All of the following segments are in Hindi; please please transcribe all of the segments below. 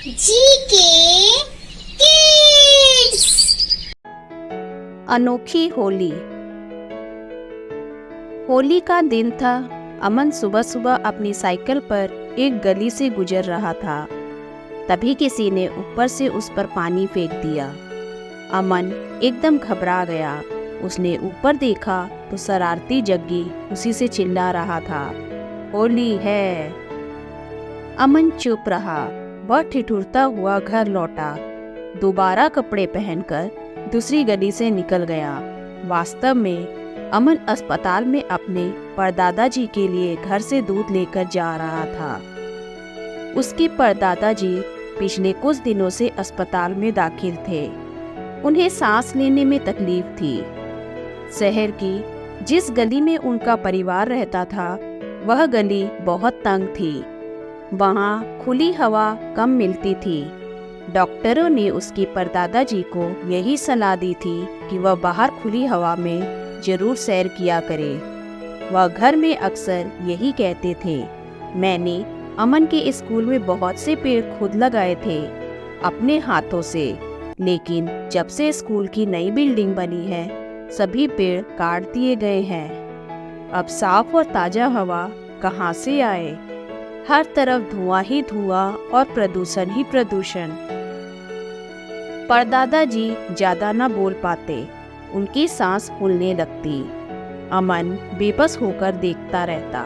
GK kids. अनोखी होली। होली का दिन था। अमन सुबह सुबह अपनी साइकिल पर एक गली से गुजर रहा था। तभी किसी ने ऊपर से उस पर पानी फेंक दिया। अमन एकदम घबरा गया। उसने ऊपर देखा तो शरारती जग्गी उसी से चिल्ला रहा था, होली है। अमन चुप रहा। वह ठिठुरता हुआ घर लौटा। दोबारा कपड़े पहनकर दूसरी गली से निकल गया। वास्तव में अमन अस्पताल में अपने परदादा जी के लिए घर से दूध लेकर जा रहा था। उसके परदादा जी पिछले कुछ दिनों से अस्पताल में दाखिल थे। उन्हें सांस लेने में तकलीफ थी। शहर की जिस गली में उनका परिवार रहता था, वह गली बहुत तंग थी। वहाँ खुली हवा कम मिलती थी। डॉक्टरों ने उसके परदादा जी को यही सलाह दी थी कि वह बाहर खुली हवा में जरूर सैर किया करे। वह घर में अक्सर यही कहते थे, मैंने अमन के स्कूल में बहुत से पेड़ खुद लगाए थे अपने हाथों से, लेकिन जब से स्कूल की नई बिल्डिंग बनी है, सभी पेड़ काट दिए गए हैं। अब साफ और ताजा हवा कहाँ से आए? हर तरफ धुआं ही धुआं और प्रदूषण ही प्रदूषण। परदादा जी ज्यादा न बोल पाते। उनकी सांस फूलने लगती। अमन बेबस होकर देखता रहता।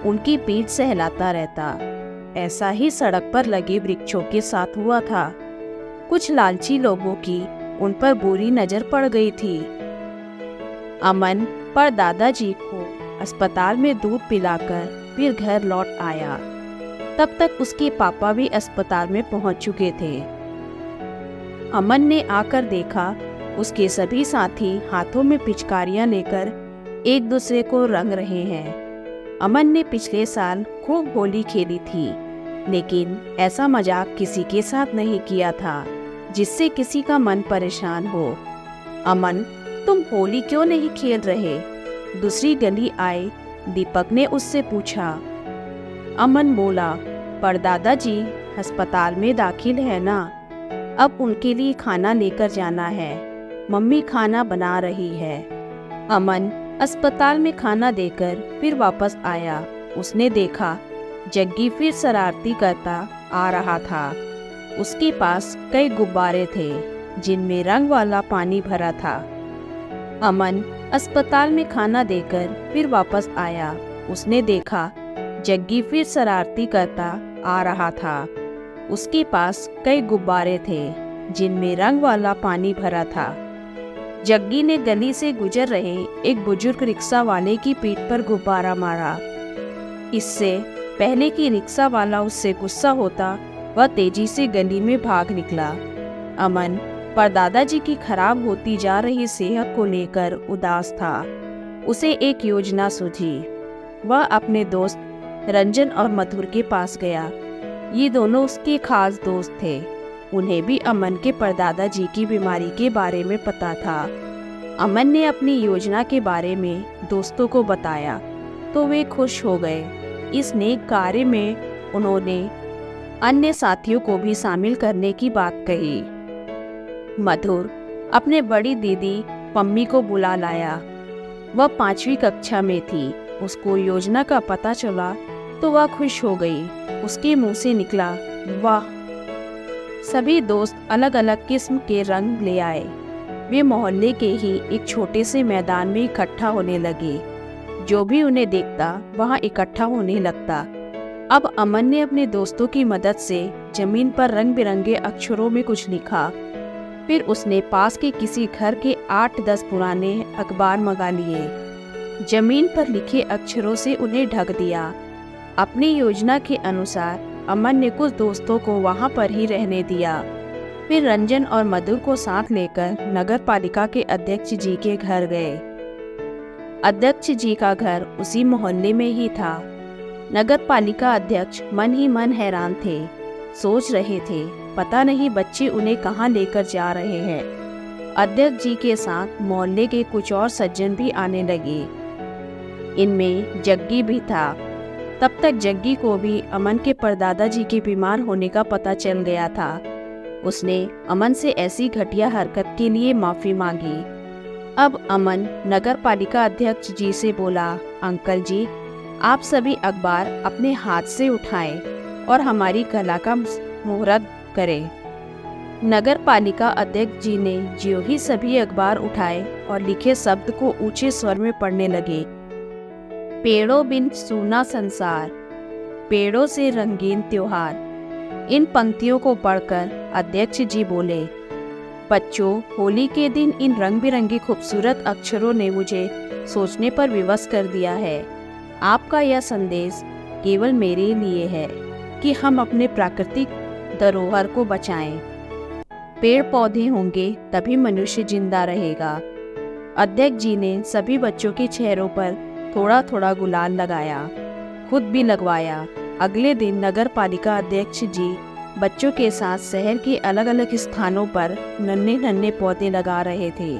उनकी पीठ सहलाता रहता। ऐसा ही सड़क पर लगे वृक्षों के साथ हुआ था। कुछ लालची लोगों की उन पर बुरी नजर पड़ गई थी। अमन परदादा जी को अस्पताल में दूध पिलाकर फिर घर लौट आया। तब तक उसके पापा भी अस्पताल में पहुंच चुके थे। अमन ने आकर देखा, उसके सभी साथी हाथों में पिचकारियां लेकर एक दूसरे को रंग रहे हैं। अमन ने पिछले साल खूब होली खेली थी, लेकिन ऐसा मजाक किसी के साथ नहीं किया था जिससे किसी का मन परेशान हो। अमन, तुम होली क्यों नहीं खेल रहे? दूसरी गली आए दीपक ने उससे पूछा। अमन बोला, परदादा जी अस्पताल में दाखिल है ना, अब उनके लिए खाना लेकर जाना है। मम्मी खाना बना रही है। अमन अस्पताल में खाना देकर फिर वापस आया। उसने देखा जग्गी फिर शरारती करता आ रहा था। उसके पास कई गुब्बारे थे जिनमें रंग वाला पानी भरा था। अमन अस्पताल में खाना देकर फिर वापस आया। उसने देखा जग्गी फिर शरारती करता आ रहा था। उसके पास कई गुब्बारे थे जिनमें रंग वाला पानी भरा था। जग्गी ने गली से गुजर रहे एक बुजुर्ग रिक्शा वाले की पीठ पर गुब्बारा मारा। इससे पहले कि रिक्शा वाला उससे गुस्सा होता, वह तेजी से गली में भाग निकला। अमन परदादा जी की खराब होती जा रही सेहत को लेकर उदास था। उसे एक योजना सूझी। वह अपने दोस्त रंजन और मधुर के पास गया। ये दोनों उसके खास दोस्त थे। उन्हें भी अमन के परदादा जी की बीमारी के बारे में पता था। अमन ने अपनी योजना के बारे में दोस्तों को बताया तो वे खुश हो गए। इस नेक कार्य में उन्होंने अन्य साथियों को भी शामिल करने की बात कही। मधुर अपने बड़ी दीदी पम्मी को बुला लाया। वह 5वीं कक्षा में थी। उसको योजना का पता चला तो वह खुश हो गई। उसके मुंह से निकला, वाह। सभी दोस्त अलग अलग किस्म के रंग ले आए। वे मोहल्ले के ही एक छोटे से मैदान में इकट्ठा होने लगे। जो भी उन्हें देखता वहां इकट्ठा होने लगता। अब अमन ने अपने दोस्तों की मदद से जमीन पर रंग बिरंगे अक्षरों में कुछ लिखा। फिर उसने पास के किसी घर के 8-10 पुराने अखबार मंगा लिए। जमीन पर लिखे अक्षरों से उन्हें ढक दिया। अपनी योजना के अनुसार अमन ने कुछ दोस्तों को वहां पर ही रहने दिया। फिर रंजन और मधुर को साथ लेकर नगर पालिका के अध्यक्ष जी के घर गए। अध्यक्ष जी का घर उसी मोहल्ले में ही था। नगर पालिका अध्यक्ष मन ही मन हैरान थे। सोच रहे थे, पता नहीं बच्चे उन्हें कहाँ लेकर जा रहे हैं। अध्यक्ष जी के साथ मोहल्ले के कुछ और सज्जन भी आने लगे। इनमें जग्गी भी था। तब तक जग्गी को भी अमन के परदादा जी के बीमार होने का पता चल गया था। उसने अमन से ऐसी घटिया हरकत के लिए माफ़ी मांगी। अब अमन नगर पालिका अध्यक्ष जी से बोला, अंकल जी, आप सभी अखबार अपने हाथ से उठाएं और हमारी कला का मुहूर्त करें। नगर पालिका अध्यक्ष जी ने ज्यों ही सभी अखबार उठाए और लिखे शब्द को ऊंचे स्वर में पढ़ने लगे। पेड़ों बिन सूना संसार, पेड़ों से रंगीन त्योहार। इन पंक्तियों को पढ़कर अध्यक्ष जी बोले, बच्चों, होली के दिन इन रंग बिरंगी खूबसूरत अक्षरों ने मुझे सोचने पर विवश कर दिया है। आपका यह संदेश केवल मेरे लिए है कि हम अपने प्राकृतिक धरोहर को बचाएं। पेड़ पौधे होंगे तभी मनुष्य जिंदा रहेगा। अध्यक्ष जी ने सभी बच्चों के चेहरों पर थोड़ा थोड़ा गुलाल लगाया, खुद भी लगवाया। अगले दिन नगर पालिका अध्यक्ष जी बच्चों के साथ शहर के अलग अलग स्थानों पर नन्हे नन्हे पौधे लगा रहे थे।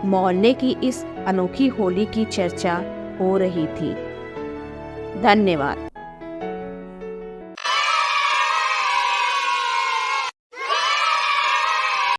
मोहल्ले की इस अनोखी होली की चर्चा हो रही थी। धन्यवाद।